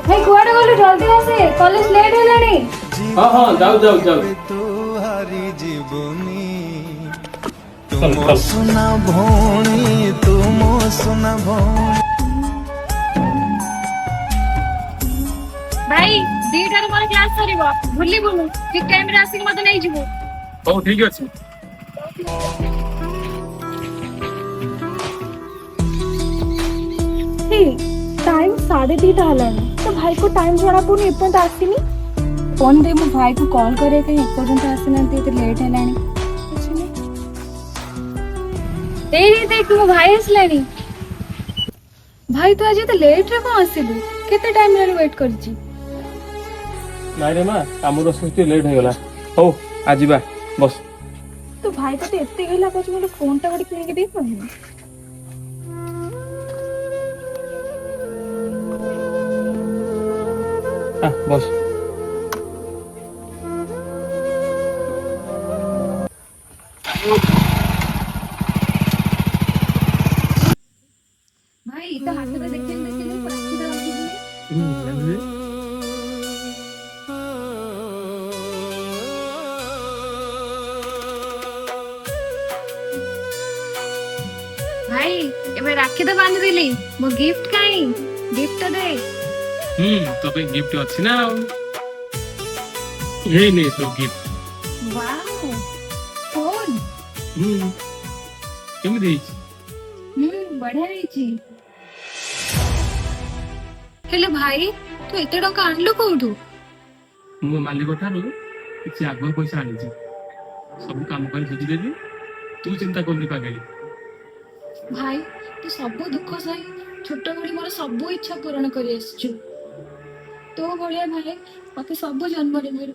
भाई कुआडे गलु जल्दी आसे कॉलेज लेट हेलानी। हाँ हाँ जाओ जाओ जाओ। चल चल। सुना भौणी तुम सुना भौणी भाई दीटार मोर क्लास सरीबो भूली बुनु ठीक टाइम रे आसी मते नै जिवो। हौ ठीक अछि। टाइम 2:30 हलानी तो भाई को टाइम जଣା पड़ुनी एपन आसीनी। फोन दे मो भाई को कॉल करे कहीं एपर्यंत आसीनांती तो लेट हेलानी। देख मो भाई आसलानी। भाई तो आज तो लेट रे को आसिलु केते टाइम रे वेट करची। नाइ रे मां कामर सृष्टि लेट हो गला। हौ आजिबा बस। तो भाई तो एते गेला पछ मोर फोन टा गडी किने के दे पनी। हाँ बस। भाई तो हाथ में देखिए पाछी दा बाकी भाई एबे राखी तो बांध देली मो गिफ्ट काई गिफ्ट दे। तो पे गिफ्ट अछि ना। ये ने तो गिफ्ट। Wow phone. केमि देइछ। बढ़िया रही। हेलो भाई तू एते टका आनलु कोठू। मो मालिक ठारू किछि आगो पैसा आनिछि सब काम कर बुझि देबी तू चिंता करनी पागली। भाई तू सब दुख सही छोट बड़ी मोर सब इच्छा पूर्ण करी आसछु। तो बढ़िया भाई मते सब जन्म रे मिलु।